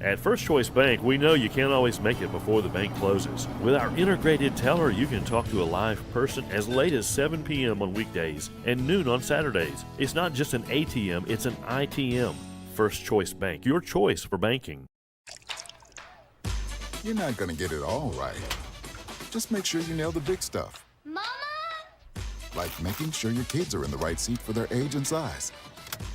At First Choice Bank, we know you can't always make it before the bank closes. With our integrated teller, you can talk to a live person as late as 7 p.m. on weekdays and noon on Saturdays. It's not just an ATM, it's an ITM. First Choice Bank, your choice for banking. You're not going to get it all right. Just make sure you nail the big stuff. Mama! Like making sure your kids are in the right seat for their age and size.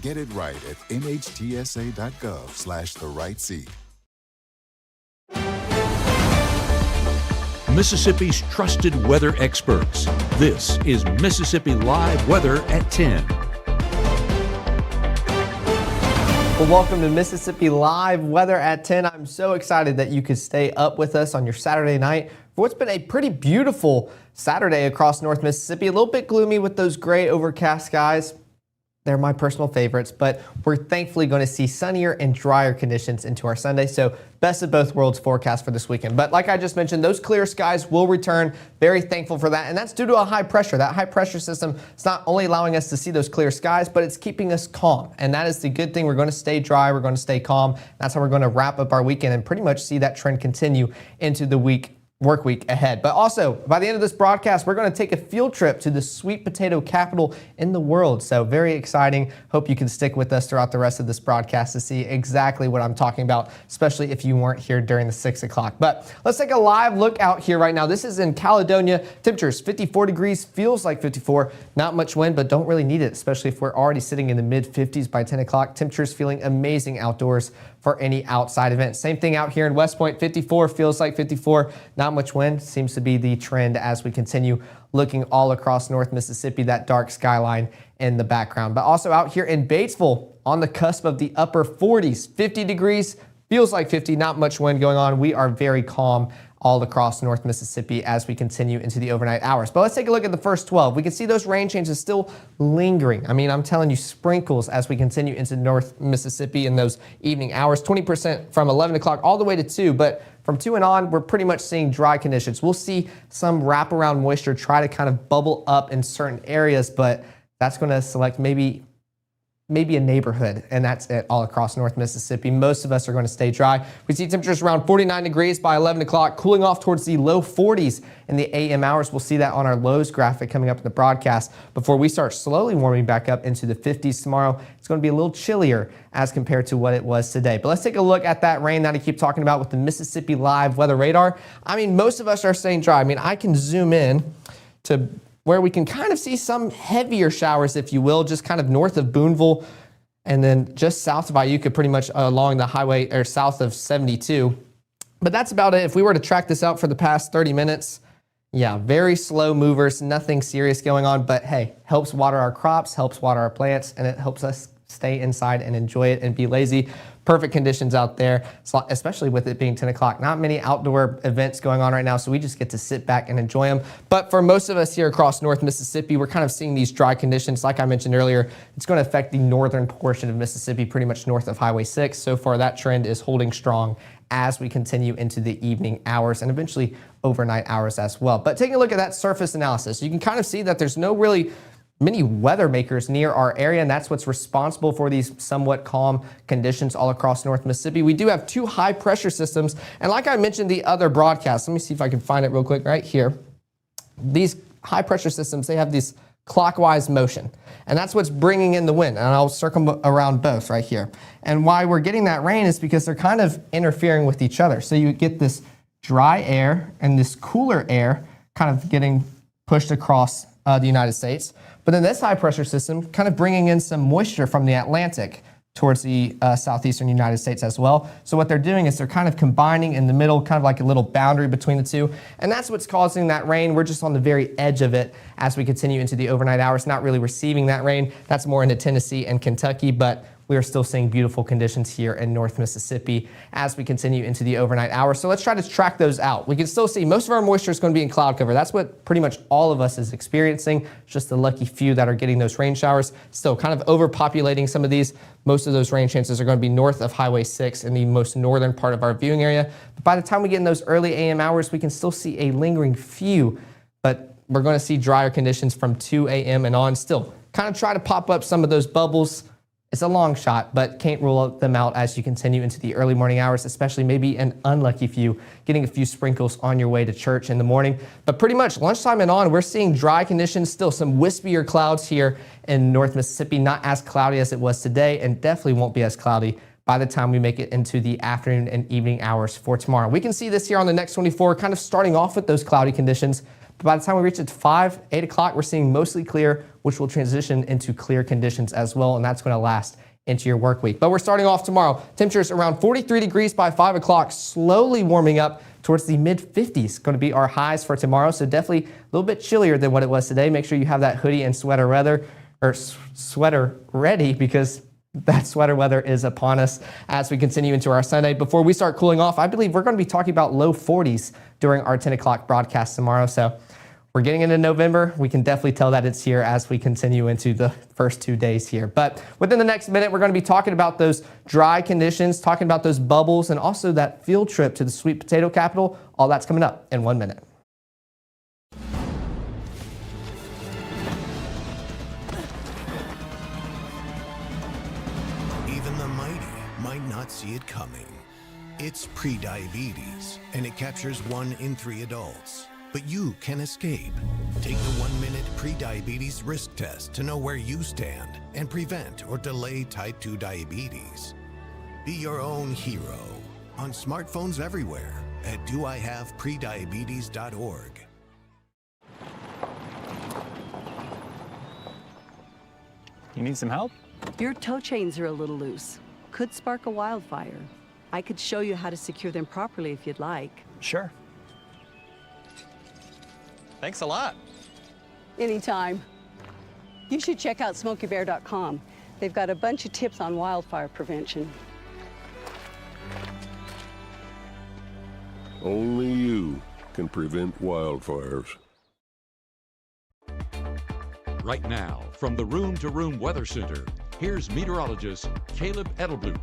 Get it right at nhtsa.gov/the right seat. Mississippi's trusted weather experts. This is Mississippi Live Weather at 10. Well, welcome to Mississippi Live Weather at 10. I'm so excited that you could stay up with us on your Saturday night for what's been a pretty beautiful Saturday across North Mississippi. A little bit gloomy with those gray overcast skies. They're my personal favorites, but we're thankfully going to see sunnier and drier conditions into our Sunday. So best of both worlds forecast for this weekend. But like I just mentioned, those clear skies will return. Very thankful for that. And that's due to a high pressure. That high pressure system is not only allowing us to see those clear skies, but it's keeping us calm. And that is the good thing. We're going to stay dry. We're going to stay calm. That's how we're going to wrap up our weekend and pretty much see that trend continue into the work week ahead. But also, by the end of this broadcast, we're going to take a field trip to the sweet potato capital in the world. So very exciting. Hope you can stick with us throughout the rest of this broadcast to see exactly what I'm talking about, especially if you weren't here during the 6 o'clock. But let's take a live look out here right now. This is in Caledonia. Temperatures 54 degrees, feels like 54. Not much wind, but don't really need it, especially if we're already sitting in the mid 50s by 10 o'clock. Temperatures feeling amazing outdoors for any outside event. Same thing out here in West Point, 54, feels like 54. Not much wind, seems to be the trend as we continue looking all across North Mississippi, that dark skyline in the background. But also out here in Batesville, on the cusp of the upper 40s, 50 degrees, feels like 50, not much wind going on. We are very calm all across North Mississippi as we continue into the overnight hours. But let's take a look at the first 12. We can see those rain changes still lingering. I mean, I'm telling you, sprinkles as we continue into North Mississippi in those evening hours, 20% from 11 o'clock all the way to 2. But from 2 and on, we're pretty much seeing dry conditions. We'll see some wraparound moisture try to kind of bubble up in certain areas, but that's going to select maybe a neighborhood, and that's it all across North Mississippi. Most of us are going to stay dry. We see temperatures around 49 degrees by 11 o'clock, cooling off towards the low 40s in the AM hours. We'll see that on our lows graphic coming up in the broadcast before we start slowly warming back up into the 50s tomorrow. It's going to be a little chillier as compared to what it was today. But let's take a look at that rain that I keep talking about with the Mississippi Live Weather Radar. I mean, most of us are staying dry. I mean, I can zoom in to where we can kind of see some heavier showers, if you will, just kind of north of Boonville and then just south of Iuka, pretty much along the highway or south of 72. But that's about it. If we were to track this out for the past 30 minutes, yeah, very slow movers, nothing serious going on, but hey, helps water our crops, helps water our plants, and it helps us stay inside and enjoy it and be lazy. Perfect conditions out there, especially with it being 10 o'clock. Not many outdoor events going on right now, so we just get to sit back and enjoy them. But for most of us here across North Mississippi, we're kind of seeing these dry conditions. Like I mentioned earlier, it's going to affect the northern portion of Mississippi, pretty much north of Highway 6. So far, that trend is holding strong as we continue into the evening hours and eventually overnight hours as well. But taking a look at that surface analysis, you can kind of see that there's no really many weather makers near our area, and that's what's responsible for these somewhat calm conditions all across North Mississippi. We do have 2 high pressure systems, and like I mentioned the other broadcast, let me see if I can find it real quick right here. These high pressure systems, they have this clockwise motion, and that's what's bringing in the wind, and I'll circle around both right here. And why we're getting that rain is because they're kind of interfering with each other. So you get this dry air and this cooler air kind of getting pushed across the United States. But then this high pressure system kind of bringing in some moisture from the Atlantic towards the southeastern United States as well. So what they're doing is they're kind of combining in the middle, kind of like a little boundary between the two. And that's what's causing that rain. We're just on the very edge of it as we continue into the overnight hours, not really receiving that rain. That's more into Tennessee and Kentucky, but we are still seeing beautiful conditions here in North Mississippi as we continue into the overnight hours. So let's try to track those out. We can still see most of our moisture is going to be in cloud cover. That's what pretty much all of us is experiencing. Just the lucky few that are getting those rain showers. Still kind of overpopulating some of these. Most of those rain chances are going to be north of Highway 6 in the most northern part of our viewing area. But by the time we get in those early AM hours, we can still see a lingering few, but we're going to see drier conditions from 2 a.m. and on. Still kind of try to pop up some of those bubbles. It's a long shot, but can't rule them out as you continue into the early morning hours, especially maybe an unlucky few, getting a few sprinkles on your way to church in the morning. But pretty much lunchtime and on, we're seeing dry conditions, still some wispier clouds here in North Mississippi, not as cloudy as it was today, and definitely won't be as cloudy by the time we make it into the afternoon and evening hours for tomorrow. We can see this here on the next 24, kind of starting off with those cloudy conditions. But by the time we reach it 5, 8 o'clock, we're seeing mostly clear, which will transition into clear conditions as well, and that's going to last into your work week. But we're starting off tomorrow. Temperatures around 43 degrees by 5 o'clock, slowly warming up towards the mid-50s. Going to be our highs for tomorrow, so definitely a little bit chillier than what it was today. Make sure you have that hoodie and sweater ready, because that sweater weather is upon us as we continue into our Sunday. Before we start cooling off, I believe we're going to be talking about low 40s during our 10 o'clock broadcast tomorrow. So we're getting into November. We can definitely tell that it's here as we continue into the first 2 days here. But within the next minute, we're going to be talking about those dry conditions, talking about those bubbles, and also that field trip to the sweet potato capital. All that's coming up in 1 minute. See it coming. It's prediabetes, and it captures 1 in 3 adults. But you can escape. Take the 1-minute prediabetes risk test to know where you stand and prevent or delay type 2 diabetes. Be your own hero on smartphones everywhere at doihaveprediabetes.org. You need some help? Your tow chains are a little loose. Could spark a wildfire. I could show you how to secure them properly if you'd like. Sure. Thanks a lot. Anytime. You should check out SmokeyBear.com. They've got a bunch of tips on wildfire prevention. Only you can prevent wildfires. Right now, from the Room to Room Weather Center, here's meteorologist Caleb Edelblut.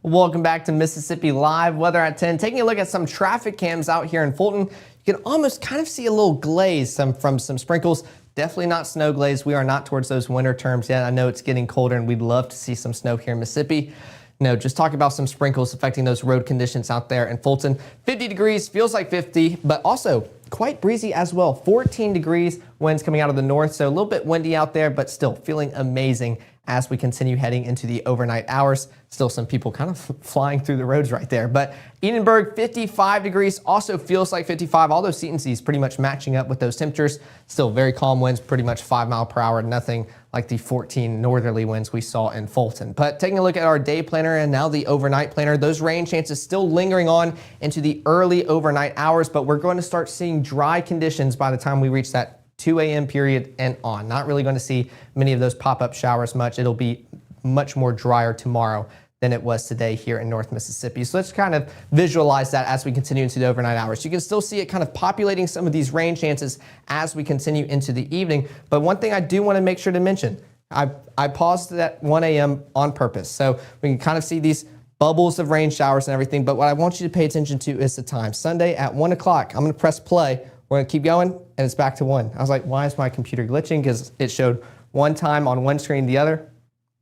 Welcome back to Mississippi Live Weather at 10. Taking a look at some traffic cams out here in Fulton, you can almost kind of see a little glaze from some sprinkles. Definitely not snow glaze. We are not towards those winter terms yet. I know it's getting colder and we'd love to see some snow here in Mississippi. No, just talking about some sprinkles affecting those road conditions out there in Fulton. 50 degrees, feels like 50, but also quite breezy as well. 14 degrees, winds coming out of the north, so a little bit windy out there, but still feeling amazing as we continue heading into the overnight hours. Still some people kind of flying through the roads right there. But Edinburgh, 55 degrees, also feels like 55. All those Seton's pretty much matching up with those temperatures. Still very calm winds, pretty much 5 mile per hour, nothing like the 14 northerly winds we saw in Fulton. But taking a look at our day planner and now the overnight planner, those rain chances still lingering on into the early overnight hours, but we're going to start seeing dry conditions by the time we reach that 2 a.m. period and on. Not really going to see many of those pop-up showers much. It'll be much more drier tomorrow than it was today here in North Mississippi. So let's kind of visualize that as we continue into the overnight hours. You can still see it kind of populating some of these rain chances as we continue into the evening. But one thing I do want to make sure to mention, I paused it at 1 a.m. on purpose. So we can kind of see these bubbles of rain showers and everything. But what I want you to pay attention to is the time. Sunday at 1 o'clock, I'm going to press play. We're going to keep going, and it's back to 1. I was like, why is my computer glitching? Because it showed one time on one screen, the other.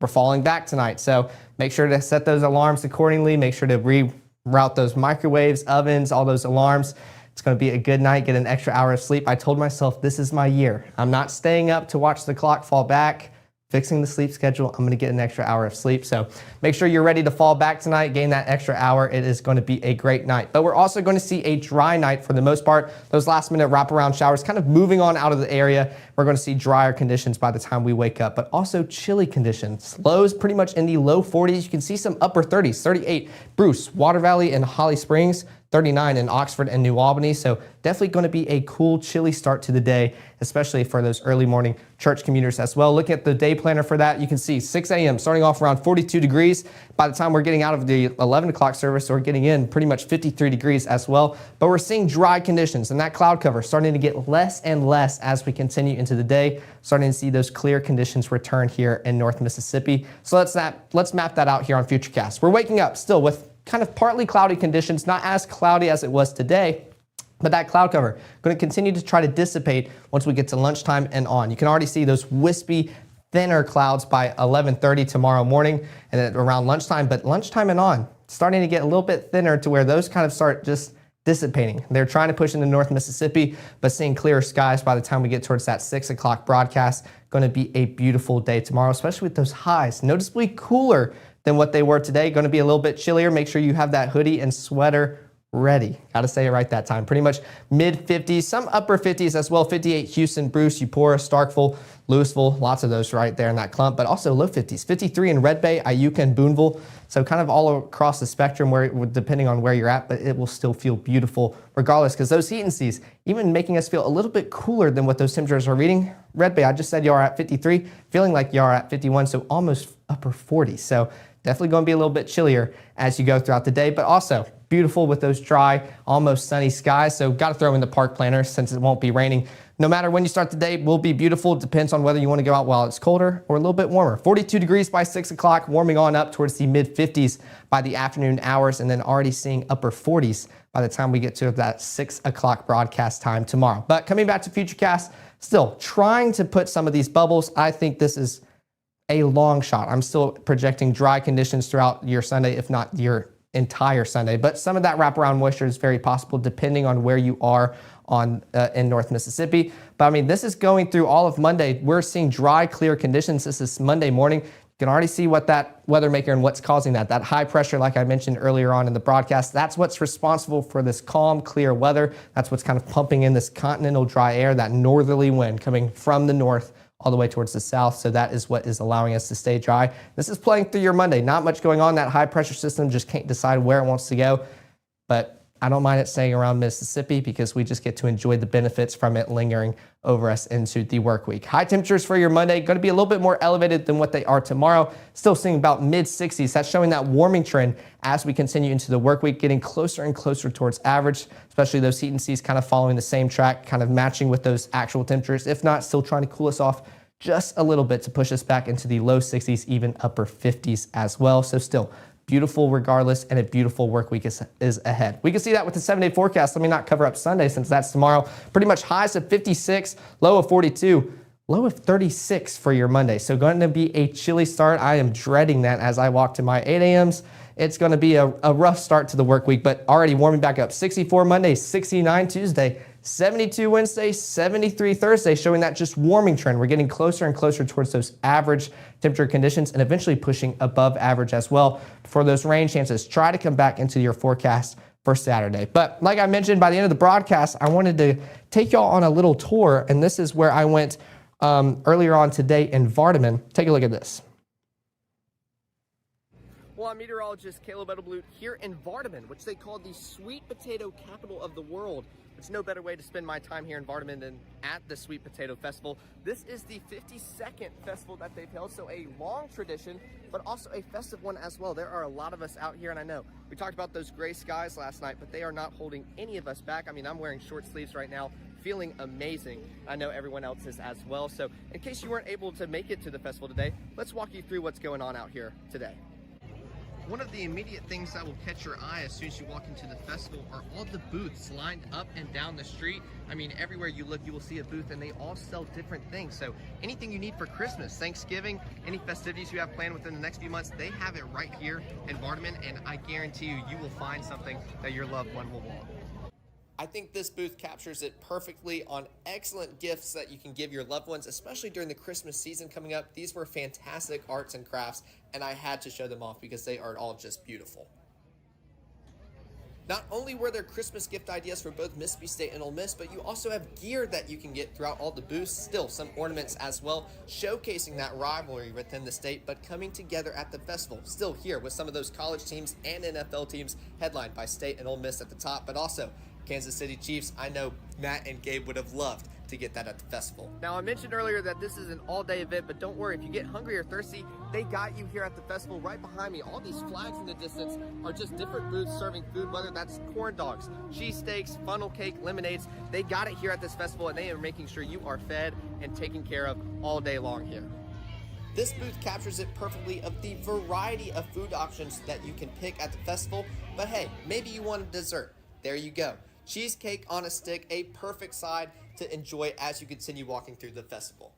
We're falling back tonight. So make sure to set those alarms accordingly. Make sure to reroute those microwaves, ovens, all those alarms. It's going to be a good night. Get an extra hour of sleep. I told myself this is my year. I'm not staying up to watch the clock fall back. Fixing the sleep schedule, I'm going to get an extra hour of sleep. So make sure you're ready to fall back tonight, gain that extra hour. It is going to be a great night. But we're also going to see a dry night for the most part. Those last minute wraparound showers kind of moving on out of the area. We're going to see drier conditions by the time we wake up, but also chilly conditions. Lows pretty much in the low 40s. You can see some upper 30s, 38 Bruce, Water Valley, and Holly Springs. 39 in Oxford and New Albany. So definitely going to be a cool, chilly start to the day, especially for those early morning church commuters as well. Looking at the day planner for that, you can see 6 a.m. starting off around 42 degrees. By the time we're getting out of the 11 o'clock service, we're getting in pretty much 53 degrees as well. But we're seeing dry conditions and that cloud cover starting to get less and less as we continue into the day, starting to see those clear conditions return here in North Mississippi. So let's map that out here on Futurecast. We're waking up still with kind of partly cloudy conditions, not as cloudy as it was today, But that cloud cover going to continue to try to dissipate once we get to lunchtime and on. You can already see those wispy, thinner clouds by 11:30 tomorrow morning and then around lunchtime. But lunchtime and on, starting to get a little bit thinner to where those kind of start just dissipating. They're trying to push into North Mississippi, but seeing clearer skies by the time we get towards that 6 o'clock broadcast. Going to be a beautiful day tomorrow, especially with those highs. Noticeably cooler than what they were today. Going to be a little bit chillier. Make sure you have that hoodie and sweater ready. Got to say it right that time. Pretty much mid 50s, some upper 50s as well. 58 Houston, Bruce, Eupora, Starkville, Louisville, lots of those right there in that clump, but also low 50s. 53 in Red Bay, Iuka, and Boonville. So kind of all across the spectrum, where depending on where you're at, but it will still feel beautiful regardless, because those heat and seas even making us feel a little bit cooler than what those temperatures are reading. Red Bay, I just said you are at 53, feeling like you are at 51, so almost upper 40s. So definitely going to be a little bit chillier as you go throughout the day, but also beautiful with those dry, almost sunny skies. So got to throw in the park planners since it won't be raining. No matter when you start the day, it will be beautiful. It depends on whether you want to go out while it's colder or a little bit warmer. 42 degrees by 6 o'clock, warming on up towards the mid 50s by the afternoon hours, and then already seeing upper 40s by the time we get to that 6 o'clock broadcast time tomorrow. But coming back to Futurecast, still trying to put some of these bubbles. I think this is a long shot. I'm still projecting dry conditions throughout your Sunday, if not your entire Sunday, but some of that wraparound moisture is very possible depending on where you are on in North Mississippi. But I mean, this is going through all of Monday. We're seeing dry, clear conditions. This is Monday morning. You can already see what that weather maker and what's causing that. That high pressure, like I mentioned earlier on in the broadcast, that's what's responsible for this calm, clear weather. That's what's kind of pumping in this continental dry air, that northerly wind coming from the north all the way towards the south. So that is what is allowing us to stay dry. This is playing through your Monday. Not much going on. That high pressure system just can't decide where it wants to go. But I don't mind it staying around Mississippi because we just get to enjoy the benefits from it lingering over us into the work week. High temperatures for your Monday, going to be a little bit more elevated than what they are tomorrow. Still seeing about mid 60s. That's showing that warming trend as we continue into the work week, getting closer and closer towards average, especially those heat and seas kind of following the same track, kind of matching with those actual temperatures. If not, still trying to cool us off just a little bit to push us back into the low 60s, even upper 50s as well. So still beautiful regardless, and a beautiful work week is ahead. We can see that with the 7-day forecast. Let me not cover up Sunday since that's tomorrow. Pretty much highs of 56, low of 42, low of 36 for your Monday. So going to be a chilly start. I am dreading that as I walk to my 8 a.m.s. It's going to be a rough start to the work week, but already warming back up. 64 Monday, 69 Tuesday, 72 Wednesday, 73 Thursday, showing that just warming trend. We're getting closer and closer towards those average temperature conditions and eventually pushing above average as well. For those rain chances, try to come back into your forecast for Saturday. But like I mentioned, by the end of the broadcast, I wanted to take y'all on a little tour, and this is where I went earlier on today in Vardaman. Take a look at this. Well, I'm meteorologist Caleb Edelblut here in Vardaman, which they call the sweet potato capital of the world. There's no better way to spend my time here in Vardaman than at the Sweet Potato Festival. This is the 52nd festival that they've held, so a long tradition, but also a festive one as well. There are a lot of us out here, and I know we talked about those gray skies last night, but they are not holding any of us back. I mean, I'm wearing short sleeves right now, feeling amazing. I know everyone else is as well. So in case you weren't able to make it to the festival today, let's walk you through what's going on out here today. One of the immediate things that will catch your eye as soon as you walk into the festival are all the booths lined up and down the street. I mean, everywhere you look, you will see a booth, and they all sell different things. So anything you need for Christmas, Thanksgiving, any festivities you have planned within the next few months, they have it right here in Vardaman, and I guarantee you, you will find something that your loved one will want. I think this booth captures it perfectly on excellent gifts that you can give your loved ones, especially during the Christmas season coming up. These were fantastic arts and crafts, and I had to show them off because they are all just beautiful. Not only were there Christmas gift ideas for both Mississippi State and Ole Miss, but you also have gear that you can get throughout all the booths. Still, some ornaments as well, showcasing that rivalry within the state, but coming together at the festival. Still here with some of those college teams and NFL teams headlined by State and Ole Miss at the top, but also Kansas City Chiefs. I know Matt and Gabe would have loved to get that at the festival. Now, I mentioned earlier that this is an all-day event, but don't worry, if you get hungry or thirsty, they got you here at the festival. Right behind me, all these flags in the distance are just different booths serving food, whether that's corn dogs, cheesesteaks, funnel cake, lemonades. They got it here at this festival, and they are making sure you are fed and taken care of all day long here. This booth captures it perfectly of the variety of food options that you can pick at the festival. But hey, maybe you want a dessert. There you go. cheesecake on a stick, a perfect side to enjoy as you continue walking through the festival.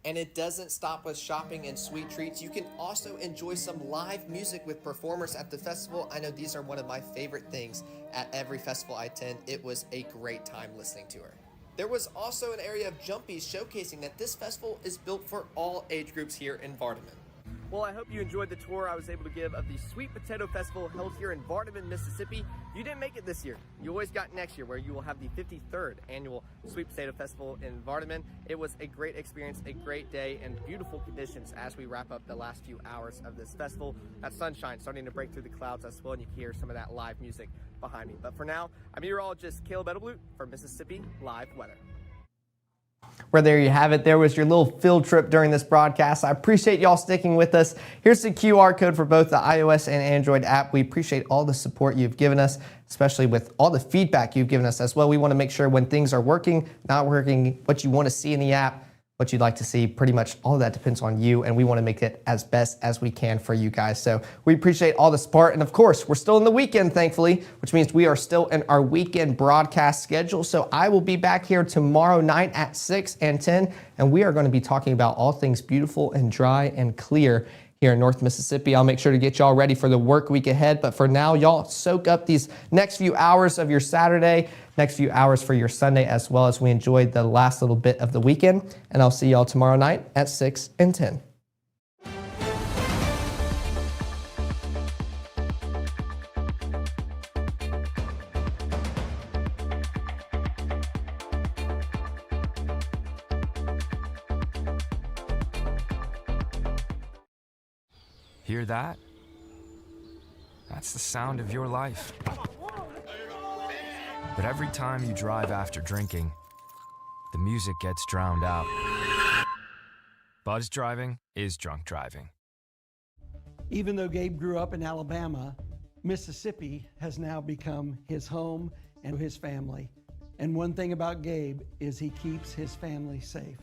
And it doesn't stop with shopping and sweet treats. You can also enjoy some live music with performers at the festival. I know these are one of my favorite things at every festival I attend. It was a great time listening to her. There was also an area of jumpies showcasing that this festival is built for all age groups here in Vardaman. Well, I hope you enjoyed the tour I was able to give of the Sweet Potato Festival held here in Vardaman, Mississippi. You didn't make it this year. You always got next year, where you will have the 53rd annual Sweet Potato Festival in Vardaman. It was a great experience, a great day, and beautiful conditions as we wrap up the last few hours of this festival. That sunshine starting to break through the clouds as well, and you can hear some of that live music behind me. But for now, I'm meteorologist Caleb Edelblut for Mississippi Live Weather. Well, there you have it. There was your little field trip during this broadcast. I appreciate y'all sticking with us. Here's the QR code for both the iOS and Android app. We appreciate all the support you've given us, especially with all the feedback you've given us as well. We want to make sure when things are working, not working, what you want to see in the app, what you'd like to see, pretty much all of that depends on you, and we want to make it as best as we can for you guys. So we appreciate all the support, and of course, we're still in the weekend, thankfully, which means we are still in our weekend broadcast schedule. So I will be back here tomorrow night at 6 and 10, and we are going to be talking about all things beautiful and dry and clear here in North Mississippi. I'll make sure to get y'all ready for the work week ahead, but for now, y'all soak up these next few hours of your Saturday, next few hours for your Sunday, as well as we enjoyed the last little bit of the weekend. And I'll see y'all tomorrow night at 6 and 10. Hear that? That's the sound of your life. But every time you drive after drinking, the music gets drowned out. Buzz driving is drunk driving. Even though Gabe grew up in Alabama, Mississippi has now become his home and his family. And one thing about Gabe is he keeps his family safe.